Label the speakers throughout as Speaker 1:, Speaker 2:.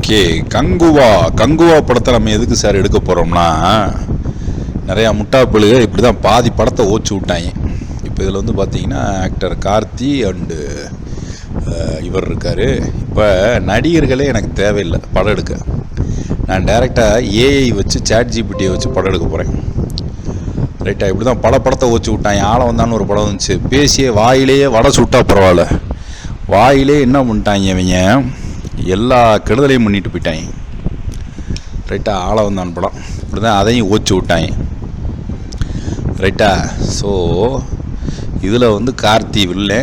Speaker 1: Okay, Kanguva படத்தை நம்ம எதுக்கு சார் எடுக்க போகிறோம்னா, நிறையா முட்டாப்புழுக இப்படி தான் பாதி படத்தை ஓச்சு விட்டாங்க. இப்போ இதில் வந்து பார்த்தீங்கன்னா ஆக்டர் கார்த்தி அண்டு இவர் இருக்கார். இப்போ நடிகர்களே எனக்கு தேவையில்லை படம் எடுக்க. நான் டைரெக்டாக ஏஐ வச்சு ChatGPT வச்சு படம் எடுக்க போகிறேன். ரைட்டா, இப்படி தான் படத்தை ஓச்சு விட்டாங்க. ஆளை வந்தான்னு ஒரு படம் வந்துச்சு, பேசியே வாயிலேயே வடை சுட்டா பரவாயில்ல, வாயிலே என்ன பண்ணிட்டாங்க இவங்க, எல்லா கெடுதலையும் பண்ணிட்டு போயிட்டாங்க. ரைட்டா, ஆளை வந்தான் படம் இப்படி தான் அதையும் ஓச்சு விட்டாங்க. ரைட்டா, ஸோ இதில் வந்து கார்த்தி வில்லை,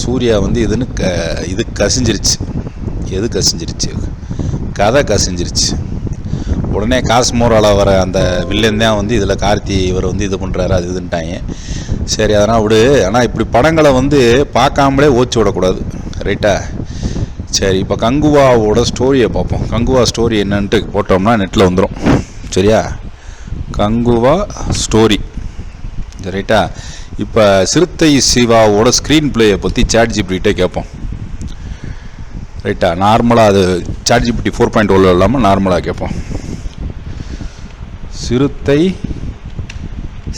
Speaker 1: சூர்யா வந்து இது கசிஞ்சிருச்சு. எது கசிஞ்சிருச்சு? கதை கசிஞ்சிருச்சு. உடனே காஸ்மோரால் வர அந்த வில்லன் தான் வந்து இதில் கார்த்தி இவர் வந்து இது பண்ணுறாரு, அது இதுன்ட்டாங்க. சரி, அதனால் விடு. ஆனால் இப்படி படங்களை வந்து பார்க்காமலே ஓச்சு விடக்கூடாது. ரைட்டா, சரி, இப்போ கங்குவாவோட ஸ்டோரியை பார்ப்போம். கங்குவா ஸ்டோரி என்னன்ட்டு போட்டோம்னா நெட்டில் வந்துடும். சரியா, கங்குவா ஸ்டோரி. ரைட்டா, இப்போ சிறுத்தை சிவாவோட ஸ்க்ரீன் பிளேயை பற்றி ChatGPT கேட்போம். ரைட்டா, நார்மலாக அது ChatGPT 4.0 இல்லாமல் நார்மலாக கேட்போம். Siruthai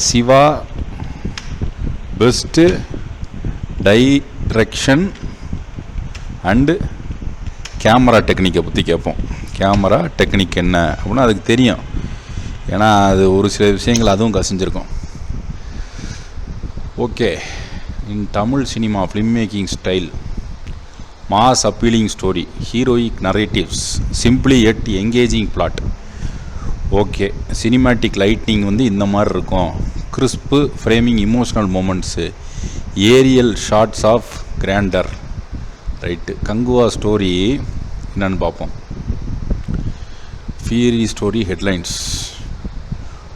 Speaker 1: Siva best direction and camera டெக்னிக்கை பற்றி கேட்போம். கேமரா டெக்னிக் என்ன அப்படின்னா அதுக்கு தெரியும், ஏன்னா அது ஒரு சில விஷயங்கள் அதுவும் கசிஞ்சிருக்கும். Okay, in Tamil cinema film making style, mass appealing story, heroic narratives, simply yet engaging plot. Okay, cinematic lightning வந்து இந்த மாதிரி இருக்கும், crisp framing, emotional moments, aerial shots of grandeur. Right, Kanguva story என்னன்னு பார்ப்போம். Fiery story headlines,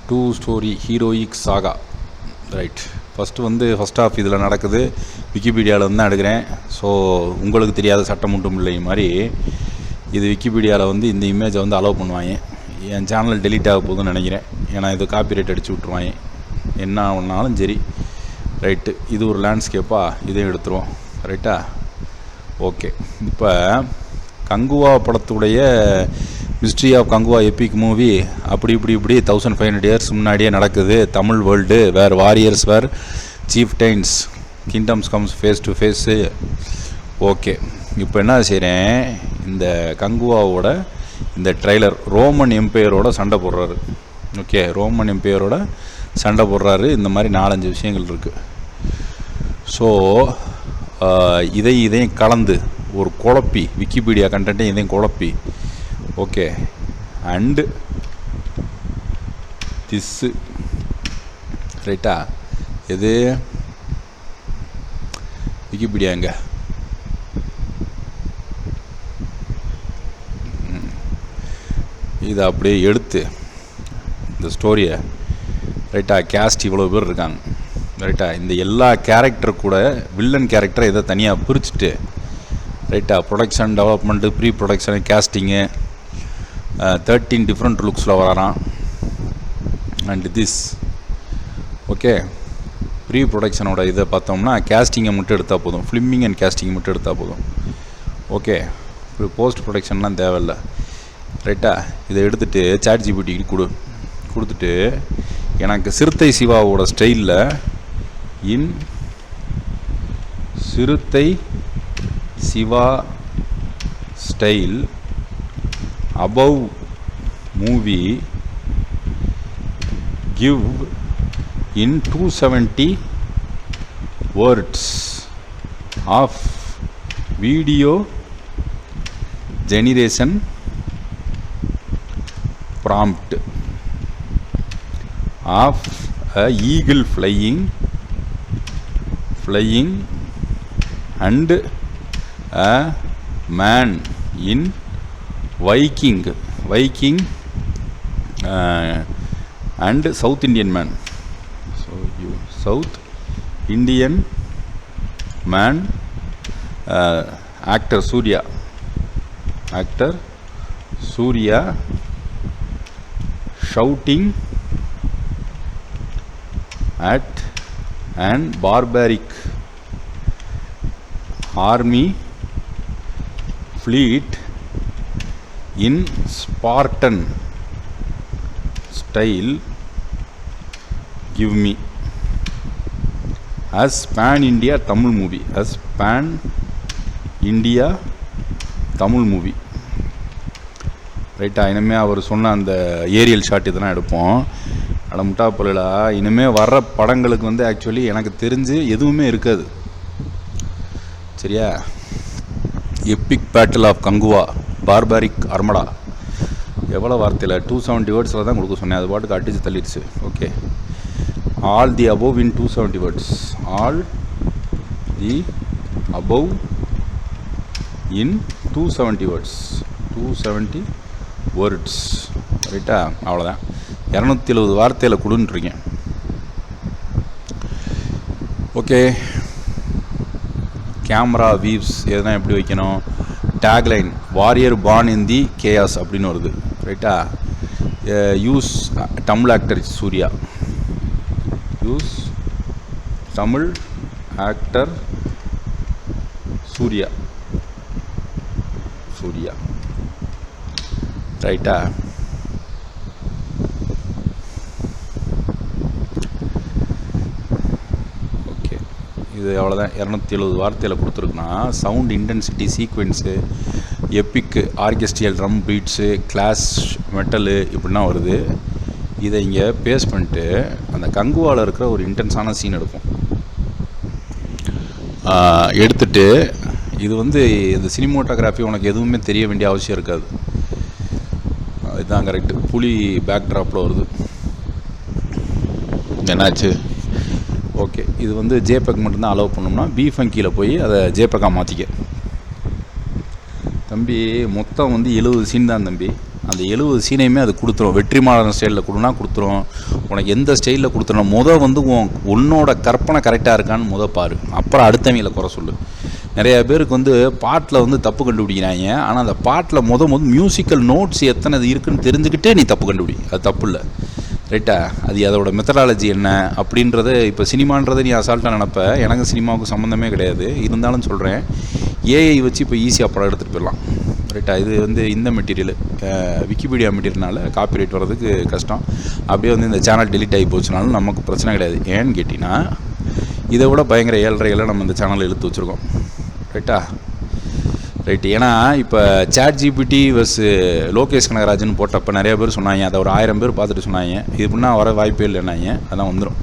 Speaker 1: 2 story heroic saga. Right, first of இதில் நடக்குது, விக்கிபீடியாவில் வந்து தான் எடுக்கிறேன். ஸோ உங்களுக்கு தெரியாத சட்டம் மட்டும் இல்லை மாதிரி இது விக்கிபீடியாவில் வந்து இந்த இமேஜை வந்து அலோவ் பண்ணுவாங்க. என் சேனல் டெலீட் ஆக போகுதுன்னு நினைக்கிறேன், ஏன்னா இது காப்பிரைட் அடித்து விட்ருவாங்க. என்ன ஒன்றாலும் சரி. ரைட்டு, இது ஒரு லேண்ட்ஸ்கேப்பாக, இதையும் எடுத்துருவோம். ரைட்டா, ஓகே. இப்போ கங்குவா படத்துடைய mystery of Kanguva epic movie அப்படி 1500 இயர்ஸ் முன்னாடியே நடக்குது. Tamil world where warriors were chieftains, kingdoms comes face to face. Okay, இப்போ என்ன செய்கிறேன், இந்த கங்குவாவோட இந்த ட்ரைலர் ரோமன் எம்பையரோட சண்டை போடுறாரு. ஓகே, ரோமன் எம்பையரோட சண்டை போடுறாரு. இந்த மாதிரி 4-5 விஷயங்கள் இருக்குது. ஸோ இதையும் கலந்து ஒரு குழப்பி, விக்கிபீடியா கண்டென்ட்டையும் இதையும் குழப்பி. Okay, and this. ரைட்டா, எது விக்கிபீடியாங்க, இதை அப்படியே எடுத்து இந்த ஸ்டோரியை. ரைட்டா, கேஸ்ட் இவ்வளோ பேர் இருக்காங்க. ரைட்டா, இந்த எல்லா கேரக்டர் கூட வில்லன் கேரக்டரை இதை தனியாக பிரிச்சுட்டு, ரைட்டா, production development, pre production, casting, 13 different லுக்ஸில் வரான். அண்ட் திஸ் ஓகே, ப்ரீ ப்ரொடக்ஷனோட இதை பார்த்தோம்னா கேஸ்டிங்கை மட்டும் எடுத்தால் போதும், ஃபிலிமிங் அண்ட் கேஸ்டிங் மட்டும் எடுத்தால் போதும். ஓகே, இப்போ போஸ்ட் ப்ரொடக்ஷன்லாம் தேவையில்லை. ரைட்டா, இதை எடுத்துகிட்டு ChatGPT கொடுத்துட்டு எனக்கு சிறுத்தை சிவாவோட ஸ்டைலில் in Siruthai Siva style above movie give in 270 words of video generation prompt of a eagle flying and a man in Viking and South Indian man. So you South Indian man, actor Surya shouting at an barbaric army fleet in Spartan style give me as pan-India Tamil movie. As pan-India Tamil movie. ரைட்டா? இனிமேல் அவர் சொன்ன அந்த Ariel shot இதெல்லாம் எடுப்போம். அட முட்டா பொருளா, இனிமேல் வர்ற படங்களுக்கு வந்து ஆக்சுவலி எனக்கு தெரிஞ்சு எதுவுமே இருக்காது. சரியா? Epic battle of Kanguva, barbaric armada, எவ்வளோ வார்த்தையில் 270 வேர்ட்ஸில் தான் கொடுக்க சொன்னேன். அது பாட்டுக்கு அடிச்சு தள்ளிடுச்சு. Okay, all the above in 270 words. All the above in 270 words. 270 words. ரைட்டா? அவ்வளோதான். 270 வார்த்தையில் கொடுன்ட்ருக்கேன். ஓகே, கேமரா வீவ்ஸ் எதுனா எப்படி வைக்கணும்? Tagline warrior born in the chaos அப்படின்னு வருது. ரைட்டா? Use Tamil actor Suriya. Use Tamil actor Suriya. Suriya. ரைட்டா? ஓகே, இது அவ்வளோதான். 270 வார்த்தையில் கொடுத்துருக்குன்னா sound intensity, sequence, epic, orchestral drum beats, glass metal இப்படின்னா வருது. இதை இங்கே பேஸ் பண்ணிட்டு அந்த கங்குவாவில் இருக்கிற ஒரு இன்டென்ஸான சீன் எடுப்போம். எடுத்துட்டு இது வந்து இந்த சினிமோட்டோகிராஃபி உனக்கு எதுவுமே தெரிய வேண்டிய அவசியம் இருக்காது. இதுதான் கரெக்டு. புலி பேக்ட்ராப்பில் வருது. என்னாச்சு? ஓகே, இது வந்து ஜேபெக் மட்டும்தான் அலோவ் பண்ணோம்னா பீஃபங்கியில் போய் அதை ஜேபெக்காக மாற்றிக்க. தம்பி மொத்தம் வந்து 70 சீன் தான் தம்பி. அந்த 70 சீனையுமே அது கொடுத்துரும். வெற்றிமாறன் ஸ்டைலில் கொடுனா கொடுத்துரும். உனக்கு எந்த ஸ்டைலில் கொடுத்துரும் வந்து உன்னோட கற்பனை கரெக்டாக இருக்கான்னு பாரு. அப்புறம் அடுத்தவங்களை குறை சொல்லு. நிறையா பேருக்கு வந்து பாட்டில் வந்து தப்பு கண்டுபிடிக்கிறாங்க. ஆனால் அந்த பாட்டில் மியூசிக்கல் நோட்ஸ் எத்தனை இது இருக்குன்னு தெரிஞ்சுக்கிட்டே நீ தப்பு கண்டுபிடி. அது தப்பு இல்லை. ரைட்டா? அது அதோட மெத்தடாலஜி என்ன அப்படின்றத இப்போ சினிமான்றதை நீ அசால்ட்டாக நினப்ப. எனக்கு சினிமாவுக்கு சம்மந்தமே கிடையாது. இருந்தாலும் சொல்கிறேன், ஏஐ வச்சு இப்போ ஈஸியாக படம் எடுத்துகிட்டு போயிடலாம். ரைட்டா? இது வந்து இந்த மெட்டீரியல் விக்கிபீடியா மெட்டீரியல்னால காப்பிரைட் வர்றதுக்கு கஷ்டம். அப்படியே வந்து இந்த சேனல் டெலிட் ஆகி போச்சுனாலும் நமக்கு பிரச்சனை கிடையாது. ஏன்னு கேட்டிங்கன்னா இதை விட பயங்கர ஏழ்றைகளை நம்ம இந்த சேனலில் இழுத்து வச்சுருக்கோம். ரைட்டா? ரைட்டு. ஏன்னா இப்போ சாட் ஜிபிடி வஸ் லோகேஷ் கனகராஜன் போட்டப்போ நிறைய பேர் சொன்னாங்க. அதை ஒரு 1000 பேர் பார்த்துட்டு சொன்னாங்க இது பண்ணா வர வாய்ப்பே இல்லைன்னாங்க. அதெல்லாம் வந்துடும்.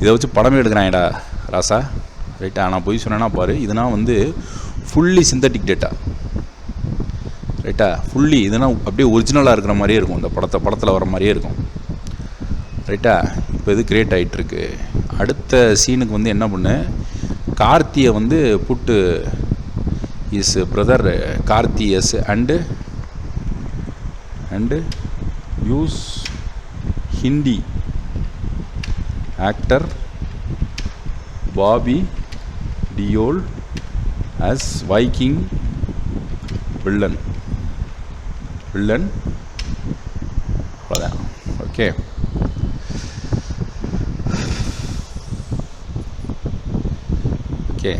Speaker 1: இதை வச்சு படமே எடுக்கிறாங்கடா ராசா. ரைட்டா? நான் போய் சொன்னேன்னா பாரு, இதுனா வந்து ஃபுல்லி சிந்தட்டிக் டேட்டா. ரைட்டா? ஃபுல்லி இதுனா அப்படியே ஒரிஜினலாக இருக்கிற மாதிரியே இருக்கும். இந்த படத்தில் வர மாதிரியே இருக்கும். ரைட்டா? இப்போ இது கிரியேட் ஆகிட்டுருக்கு. அடுத்த சீனுக்கு வந்து என்ன பண்ணு, கார்த்தியை வந்து put his brother Karthi as and use Hindi actor Bobby Deol as Viking villain. அவ்வளோதான். Okay, okay.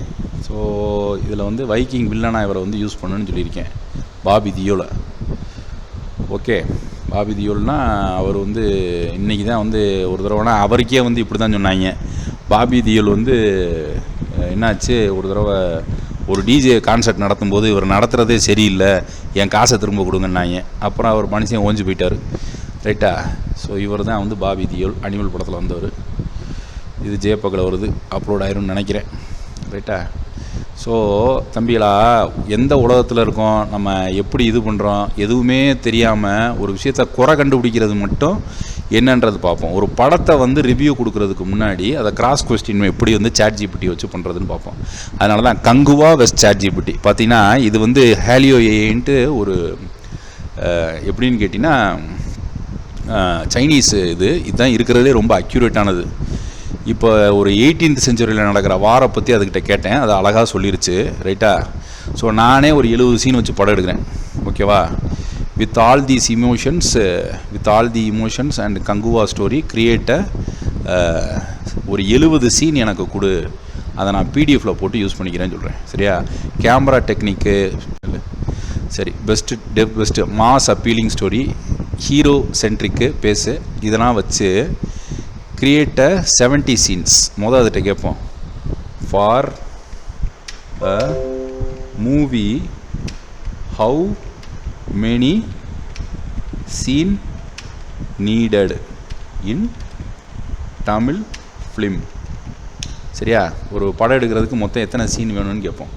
Speaker 1: ஸோ இதில் வந்து வைக்கிங் வில்லனாக இவரை வந்து யூஸ் பண்ணுன்னு சொல்லியிருக்கேன். பாபி தியோலை. ஓகே, பாபி தியோல்னா அவர் வந்து இன்றைக்கி தான் வந்து ஒரு தடவைனா அவருக்கே வந்து இப்படி தான் சொன்னாங்க. பாபி தியோல் வந்து என்னாச்சு, ஒரு தடவை ஒரு டிஜே கான்சர்ட் நடத்தும்போது இவர் நடத்துகிறதே சரியில்லை, என் காசை திரும்ப கொடுங்கன்னாங்க. அப்புறம் அவர் மனுஷன் ஓஞ்சி போயிட்டார். ரைட்டா? ஸோ இவர் தான் வந்து பாபி தியோல். அனிமல் படத்தில் வந்தவர். இது ஜேபக்கில் வருது, அப்லோட் ஆயிரும்னு நினைக்கிறேன். ரைட்டா? ஸோ தம்பிகளா, எந்த உலகத்தில் இருக்கோம், நம்ம எப்படி இது பண்ணுறோம், எதுவுமே தெரியாமல் ஒரு விஷயத்தை குறை கண்டுபிடிக்கிறது மட்டும் என்னன்றது பார்ப்போம். ஒரு படத்தை வந்து ரிவ்யூ கொடுக்கறதுக்கு முன்னாடி அதை கிராஸ் கொஸ்டின் எப்படி வந்து சாட் ஜிபிடி வச்சு பண்ணுறதுன்னு பார்ப்போம். அதனால தான் கங்குவா வெஸ் சாட் ஜிபிடி. பார்த்தீங்கன்னா இது வந்து ஹேலியோ ஏன்ட்டு ஒரு எப்படின்னு கேட்டிங்கன்னா சைனீஸ் இதுதான் இருக்கிறதுலே ரொம்ப அக்யூரேட்டானது. இப்போ ஒரு 18th செஞ்சுரியில் நடக்கிற வாரை பற்றி அதுக்கிட்ட கேட்டேன். அது அழகாக சொல்லிருச்சு. ரைட்டா? ஸோ நானே ஒரு 70 சீன் வச்சு படம் எடுக்கிறேன். ஓகேவா? With all the emotions and Kanguva story கிரியேட்ட ஒரு 70 சீன் எனக்கு கொடு, அதை நான் பிடிஎஃப்பில் போட்டு யூஸ் பண்ணிக்கிறேன்னு சொல்கிறேன். சரியா? கேமரா டெக்னிக்கு சரி, best mass appealing story, hero centric pace, இதெல்லாம் வச்சு கிரியேட் அ 70 சீன்ஸ். அதுகிட்ட கேட்போம், for a movie how many scene needed in Tamil film. சரியா? ஒரு படம் எடுக்கிறதுக்கு மொத்தம் எத்தனை சீன் வேணும்னு கேட்போம்.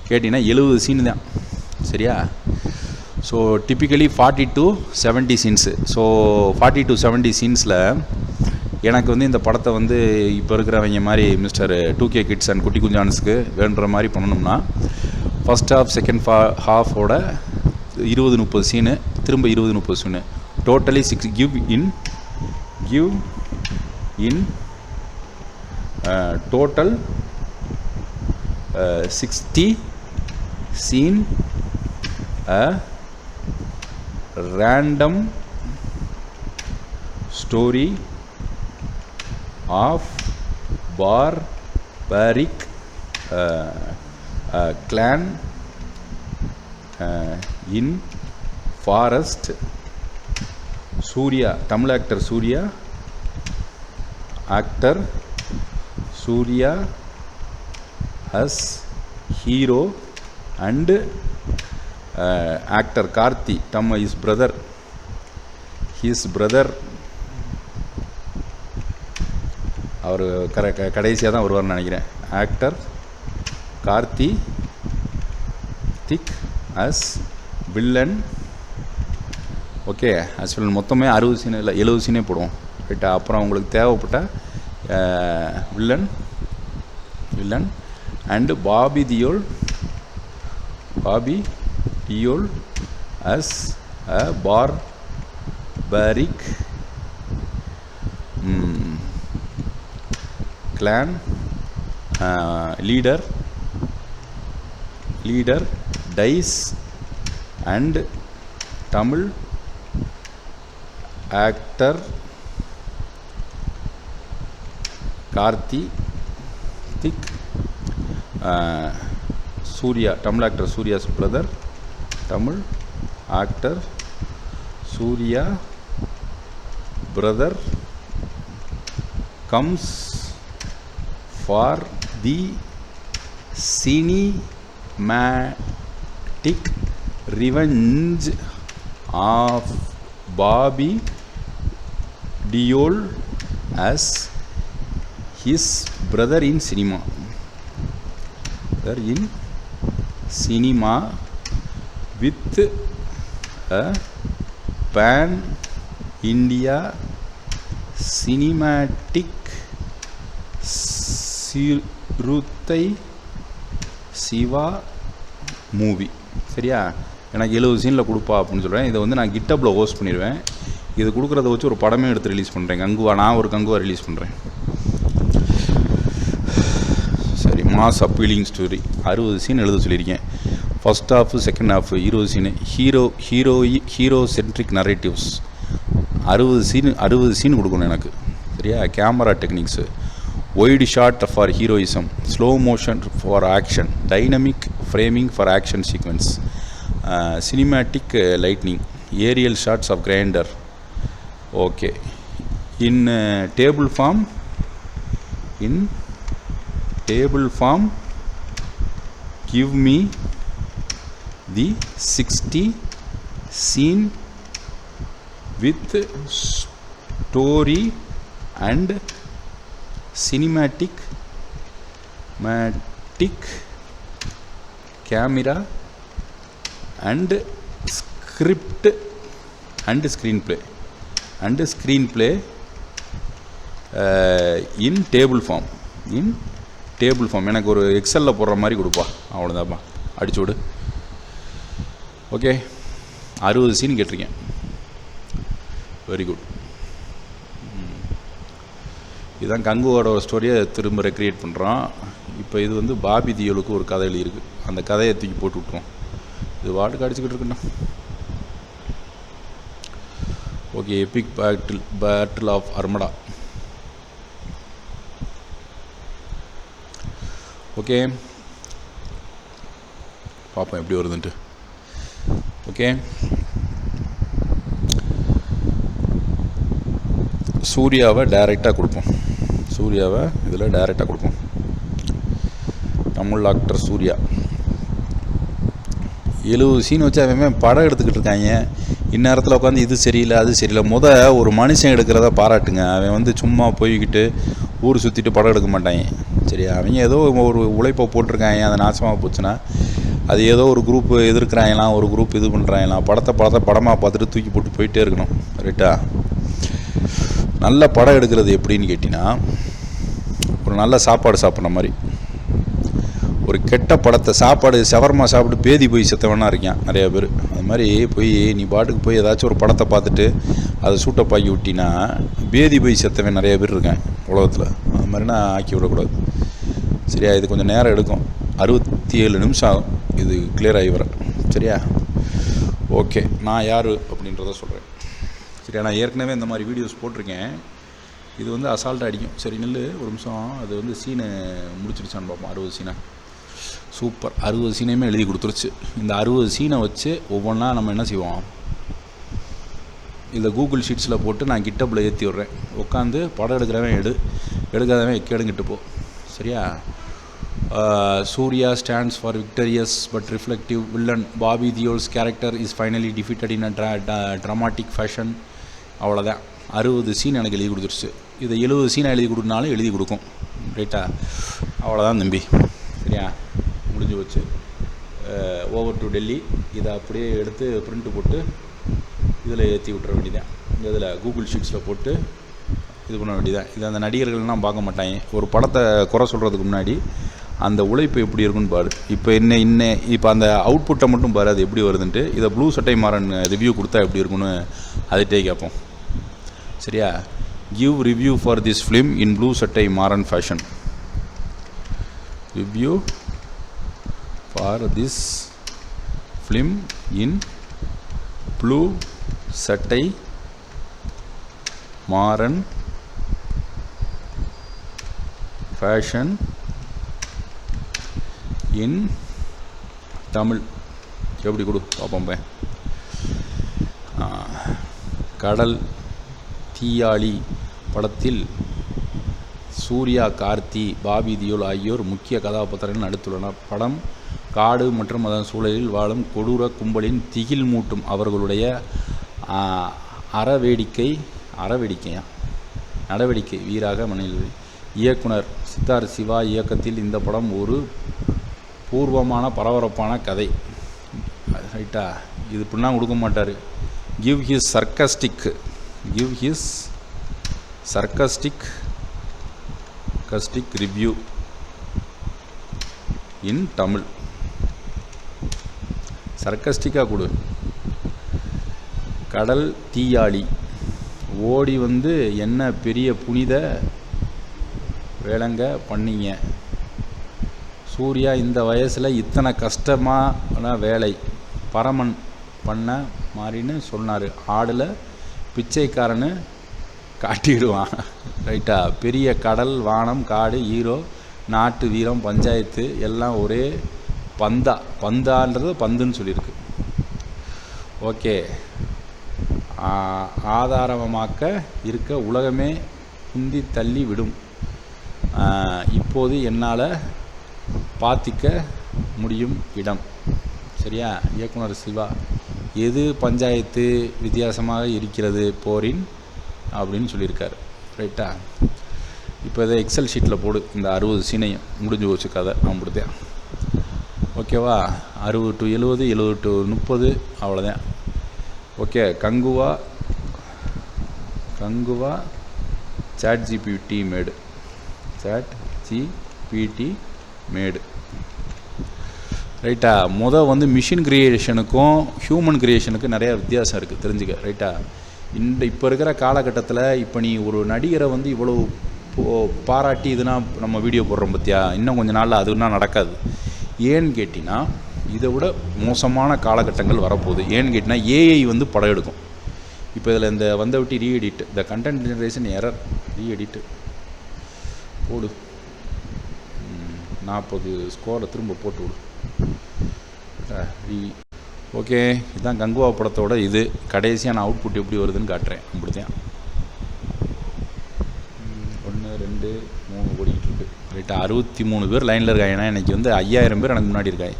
Speaker 1: கேட்டிங்கன்னா 70 சீன் தான். சரியா? So typically 40 to 70 scenes. So 40 to 70 சீன்ஸில் எனக்கு வந்து இந்த படத்தை வந்து இப்போ இருக்கிறவங்க மாதிரி மிஸ்டர் 2K கிட்ஸ் அண்ட் குட்டி குஞ்சான்ஸுக்கு வேணுன்ற மாதிரி பண்ணணும்னா ஃபஸ்ட் ஹாஃப் செகண்ட் ஹாஃபோட 20-30 சீனு, திரும்ப 20-30 scene, totally 6 give in total 60 scene a random story of barbaric clan in forest. Surya, Tamil actor Surya as hero and actor Karthi, his brother அவர் கடைசியாக தான் வருவார்னு நினைக்கிறேன். Actor Karthi thick as villain. Okay, as villain. மொத்தமே 60 சீனு இல்லை 70 சீனே போடுவோம். ரைட்டா? அப்புறம் உங்களுக்கு தேவைப்பட்ட villain and Bobby Deol as a barbaric clan leader dies and Tamil actor Karthi Thik Surya, Tamil actor Surya's brother, Tamil actor Surya brother comes for the cinematic revenge of Bobby Deol as his brother in cinema. With a pan-India cinematic Siruthai Siva movie. சரியா? எனக்கு 70 சீனில் கொடுப்பா அப்படின்னு சொல்கிறேன். இதை வந்து நான் கிட்டப்பில் host பண்ணிடுவேன். இது கொடுக்குறத வச்சு ஒரு படமே எடுத்து ரிலீஸ் பண்ணுறேன். நான் ஒரு கங்குவா ரிலீஸ் பண்ணுறேன். சரி, மாஸ் அப்பீலிங் ஸ்டோரி 60 சீன் எழுத சொல்லியிருக்கேன். First half second half 20 scene. Hero centric narratives 60 scene கொடுக்கணும் எனக்கு. சரியா? Camera techniques, wide shot for heroism, slow motion for action, dynamic framing for action sequence, cinematic lightning, aerial shots of grinder. Okay, in table form give me the 60 scene with story and cinematic camera and script and screenplay in table form. எனக்கு ஒரு எக்ஸலில் போடுற மாதிரி கொடுப்பா. அவ்வளோதான்ப்பா, அடிச்சு விடு. Okay, 60 scene கேட்டிருக்கேன். Very good. இதுதான் கங்குவோட ஸ்டோரியை திரும்ப ரெக்ரியேட் பண்ணுறான். இப்போ இது வந்து பாபி தியோலுக்கு ஒரு கதை எழுதியிருக்கு. அந்த கதையை தூக்கி போட்டு விட்டுருவோம். இது வாட்டுக்கு அடிச்சுக்கிட்டு இருக்குண்ணா. Okay, epic battle of armada. Okay, பார்ப்போம் எப்படி வருதுன்ட்டு. ஓகே, சூர்யாவை டைரெக்டாக கொடுப்போம். சூர்யாவை இதில் டைரெக்டாக கொடுப்போம். தமிழ் ஆக்டர் சூர்யா 70 சீன் வச்சு அவன் படம் எடுத்துக்கிட்டு இருக்காங்க. இந்நேரத்தில் உட்காந்து இது சரியில்லை அது சரியில்லை. ஒரு மனுஷன் எடுக்கிறத பாராட்டுங்க. அவன் சும்மா போய்கிட்டு ஊர் சுற்றிட்டு படம் எடுக்க மாட்டாங்க. சரியா, அவங்க ஏதோ ஒரு உழைப்பை போட்டிருக்காங்க. அதை நாசமாக போச்சுன்னா அது ஏதோ ஒரு குரூப் எதிர்க்கிறாங்களாம், ஒரு குரூப் இது பண்ணுறாங்களாம். படமாக பார்த்துட்டு தூக்கி போட்டு போயிட்டே இருக்கணும். ரைட்டா, நல்ல படம் எடுக்கிறது எப்படின்னு கேட்டிங்கன்னா, ஒரு நல்ல சாப்பாடு சாப்பிட்ற மாதிரி. ஒரு கெட்ட படத்தை சாப்பாடு ஷவர்மா சாப்பிட்டு பேதி போய் செத்தவனா இருக்கான் நிறையா பேர். அது மாதிரி போய் நீ பாட்டுக்கு போய் ஏதாச்சும் ஒரு படத்தை பார்த்துட்டு அதை சூட்டப்பாக்கி விட்டினா பேதி போய் செத்தவன் நிறைய பேர் இருக்கேன் உலகத்தில். அது மாதிரினா ஆக்கி விடக்கூடாது. சரியா, இது கொஞ்சம் நேரம் எடுக்கும். 67 நிமிஷம் ஆகும் இது கிளியர் ஆகி வர. சரியா, ஓகே, நான் யார் அப்படின்றத சொல்கிறேன். சரியா, நான் ஏற்கனவே இந்த மாதிரி வீடியோஸ் போட்டிருக்கேன். இது அசால்ட்டாக அடிக்கும். சரி நெல் ஒரு நிமிஷம். அது சீனை முடிச்சிருச்சான்னு பார்ப்போம். 60 சீனை சூப்பர். 60 சீனையுமே எழுதி கொடுத்துருச்சு. இந்த 60 சீனை வச்சு ஒவ்வொன்றா நம்ம என்ன செய்வோம், இதில் கூகுள் ஷீட்ஸில் போட்டு நான் கிட்டப்பில் ஏற்றி விட்றேன். உட்காந்து படம் எடுக்கிறவன் எடுக்காதவன் எக்கேடுங்கிட்டு போ. சரியா, Suriya stands for victorious but reflective villain. Bobby Deol's character is finally defeated in a dramatic fashion. அவ்வளோதான். 60 சீன் எனக்கு எழுதி கொடுத்துருச்சு. இதை 70 சீனை எழுதி கொடுனாலும் எழுதி கொடுக்கும். ரைட்டா, அவ்வளோதான் தம்பி. சரியா, முடிஞ்சு வச்சு ஓவர் டு டெல்லி. இதை அப்படியே எடுத்து பிரிண்ட்டு போட்டு இதில் ஏற்றி விட்டுற வேண்டியதான். இதில் கூகுள் ஷீட்ஸில் போட்டு இது பண்ண வேண்டியதான். இது அந்த நடிகர்கள்லாம் பார்க்க மாட்டாங்க. ஒரு படத்தை குறை சொல்கிறதுக்கு முன்னாடி அந்த உழைப்பு எப்படி இருக்குன்னு பாரு. இப்போ அந்த அவுட்புட்டை மட்டும் பாரு, அது எப்படி வருதுன்ட்டு. இதை ப்ளூ சட்டை மாறன் ரிவ்யூ கொடுத்தா எப்படி இருக்குன்னு அதுகிட்டே கேட்போம். சரியா, give review for this film in Blue Sattai Maran fashion. Review for this film in Blue Sattai Maran fashion இன் தமிழ். எப்படி கொடு பார்ப்போம். கடல் தீயாளி படத்தில் சூர்யா, கார்த்தி, பாபி தியோல் ஆகியோர் முக்கிய கதாபாத்திரங்கள் நடித்துள்ளனர். படம் காடு மற்றும் அதன் சூழலில் வாழும் கொடூர கும்பலின் திகில் மூட்டும் அவர்களுடைய நடவடிக்கை வீராக மனிதர்கள். இயக்குனர் சித்தார் சிவா இயக்கத்தில் இந்த படம் ஒரு பூர்வமான பரபரப்பான கதை. ரைட்டா, இது இப்படின்னா கொடுக்க மாட்டார். கிவ் ஹிஸ் சர்க்கஸ்டிக் ரிவ்யூ இன் தமிழ். சர்க்கஸ்டிக்காக கொடு. கடல் தீயாளி ஓடி என்ன பெரிய புனித வேலைங்க பண்ணீங்க. சூர்யா இந்த வயசில் இத்தனை கஷ்டமான வேலை பரமன் பண்ண மாதிரின்னு சொன்னார். ஆடில் பிச்சைக்காரன்னு காட்டிடுவான். ரைட்டா, பெரிய கடல், வானம், காடு, ஹீரோ, நாட்டு வீரம், பஞ்சாயத்து எல்லாம் ஒரே பந்தான்றது பந்துன்னு சொல்லியிருக்கு. ஓகே, ஆதாரமாக்க இருக்க உலகமே குந்தி தள்ளி விடும். இப்போது என்னால் பார்த்திக்க முடியும் இடம். சரியா, இயக்குனர் சிவா. எது பஞ்சாயத்து வித்தியாசமாக இருக்கிறது போரின் அப்படின்னு சொல்லியிருக்காரு. ரைட்டா, இப்போ இதை எக்ஸல் ஷீட்டில் போடு. இந்த 60 சீனையும் முடிஞ்சு போச்சு கதை. நான் கொடுத்தேன். ஓகேவா, 60 to 70, 70 to 30, அவ்வளோதான். ஓகே, கங்குவா சாட் ஜிபிடி மேடு. ரைட்டா, மிஷின் கிரியேஷனுக்கும் ஹியூமன் கிரியேஷனுக்கும் நிறையா வித்தியாசம் இருக்குது, தெரிஞ்சுக்க. ரைட்டா, இப்போ இருக்கிற காலகட்டத்தில் இப்போ நீ ஒரு நடிகரை இவ்வளோ பாராட்டி இதுனா நம்ம வீடியோ போடுறோம் பார்த்தியா, இன்னும் கொஞ்சம் நாளில் அதுனா நடக்காது. ஏன்னு கேட்டிங்கன்னா இதை விட மோசமான காலகட்டங்கள் வரப்போகுது. ஏன்னு கேட்டிங்கன்னா ஏஐ படம் எடுக்கும். இப்போ இதில் இந்த விட்டு ரீஎடிட், இந்த கண்டென்ட் ஜெனரேஷன் எரர், ரீஎடிட்டு போடு. 40 ஸ்கோரை திரும்ப போட்டு விடு. ஓகே, இதுதான் கங்குவா படத்தோட இது கடைசியான அவுட்புட் எப்படி வருதுன்னு காட்டுறேன். அப்படித்தான் 1 2 3 ஓடிக்கிட்டு இருக்கு. ரைட்டாக 63 பேர் லைனில் இருக்காங்க. ஏன்னா இன்றைக்கி வந்து 5000 பேர் எனக்கு முன்னாடி இருக்காங்க.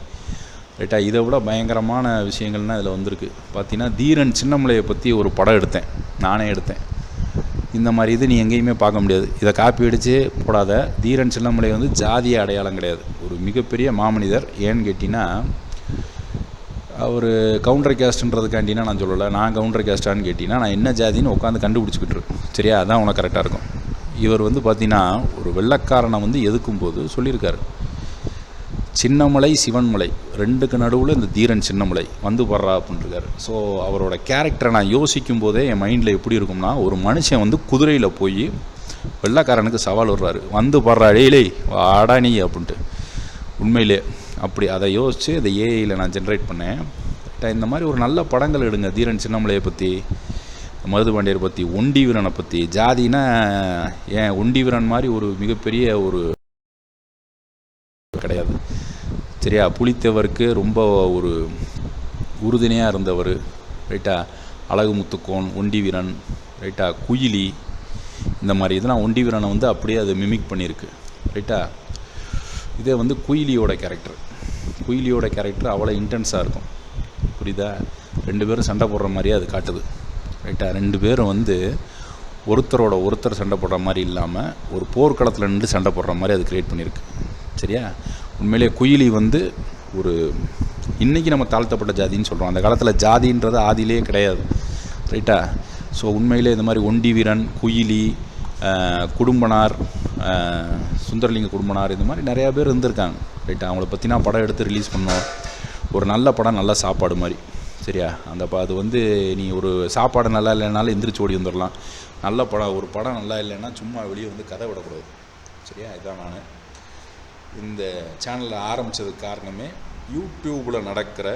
Speaker 1: ரைட்டாக இதை விட பயங்கரமான விஷயங்கள்னால் இதில் வந்திருக்கு. பார்த்தீங்கன்னா தீரன் சின்னமலையை பற்றி ஒரு படம் எடுத்தேன், நானே எடுத்தேன். இந்த மாதிரி இது நீ எங்கேயுமே பார்க்க முடியாது. இதை காப்பி அடித்து போடாத. தீரன் சின்னமலை வந்து ஜாதிய அடையாளம் கிடையாது, ஒரு மிகப்பெரிய மாமனிதர். ஏன்னு கேட்டிங்கன்னா அவர் கவுண்டர் கேஸ்ட்டுன்றதுக்காண்டினா நான் சொல்லலை. நான் கவுண்டர் கேஸ்டான்னு கேட்டிங்கன்னா நான் என்ன ஜாதின்னு உட்காந்து கண்டுபிடிச்சிக்கிட்டு இருக்கேன். சரியா, அதான் உனக்கு கரெக்டாக இருக்கும். இவர் வந்து பார்த்தீங்கன்னா ஒரு வெள்ளைக்காரனை வந்து எதுக்கும்போது சொல்லியிருக்காரு, சின்னமலை சிவன்மலை ரெண்டுக்கு நடுவில் இந்த தீரன் சின்னமலை வந்து படுறா அப்படின்ட்டுருக்காரு. ஸோ அவரோட கேரக்டரை நான் யோசிக்கும் போதே என் மைண்டில் எப்படி இருக்கும்னா, ஒரு மனுஷன் வந்து குதிரையில் போய் வெள்ளைக்காரனுக்கு சவால் விடுறாரு, வந்து படுறா டேய் வாடா நீ அப்படின்ட்டு. உண்மையிலே அப்படி அதை யோசித்து அதை ஏஐயில் நான் ஜென்ரேட் பண்ணேன். இந்த மாதிரி ஒரு நல்ல படங்கள் எடுங்க. தீரன் சின்னமலையை பற்றி, மருதுபாண்டியரை பற்றி, ஒண்டி வீரனை பற்றி. ஜாதினா ஏன் ஒண்டி வீரன் மாதிரி ஒரு மிகப்பெரிய ஒரு கிடையாது. சரியா, புலித்தேவருக்கு ரொம்ப ஒரு உறுதுணையாக இருந்தவர். ரைட்டா, அழகு முத்துக்கோன், ஒண்டி வீரன், ரைட்டா, குயிலி, இந்த மாதிரி இதெல்லாம் ஒண்டி வீரனை வந்து அப்படியே அது மிமிக் பண்ணியிருக்கு. ரைட்டா, இதே வந்து குயிலியோட கேரக்டர் அவ்வளோ இன்டென்ஸாக இருக்கும். புரியுதா, 2 பேரும் சண்டை போடுற மாதிரியே அது காட்டுது. ரைட்டா, 2 பேரும் வந்து ஒருத்தரோட ஒருத்தர் சண்டை போடுற மாதிரி இல்லாமல் ஒரு போர்க்களத்தில் நின்று சண்டை போடுற மாதிரி அது க்ரியேட் பண்ணியிருக்கு. சரியா, உண்மையிலே குயிலி வந்து ஒரு இன்றைக்கி நம்ம தாழ்த்தப்பட்ட ஜாதின்னு சொல்கிறோம். அந்த காலத்தில் ஜாதின்றது ஆதியிலே கிடையாது. ரைட்டா, ஸோ உண்மையிலே இந்த மாதிரி ஒண்டி வீரன், குயிலி, குடும்பனார், சுந்தரலிங்க குடும்பனார், இந்த மாதிரி நிறையா பேர் இருந்திருக்காங்க. ரைட்டா, அவங்கள பற்றி நான் படம் எடுத்து ரிலீஸ் பண்ணோம். ஒரு நல்ல படம், நல்ல சாப்பாடு மாதிரி. சரியா, அது வந்து நீ ஒரு சாப்பாடு நல்லா இல்லைனாலும் எந்திரிச்சு ஓடி வந்துடலாம். நல்ல படம், ஒரு படம் நல்லா இல்லைன்னா சும்மா வெளியே வந்து கதை விடக்கூடாது. சரியா, இதான் நான் இந்த சேனலில் ஆரம்பித்ததுக்கு காரணமே யூடியூப்பில் நடக்கிற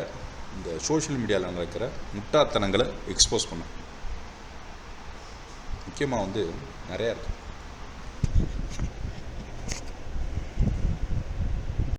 Speaker 1: இந்த சோஷியல் மீடியாவில் நடக்கிற முட்டாள்தனங்களை எக்ஸ்போஸ் பண்ண. முக்கியமாக வந்து நிறையா இருக்குது.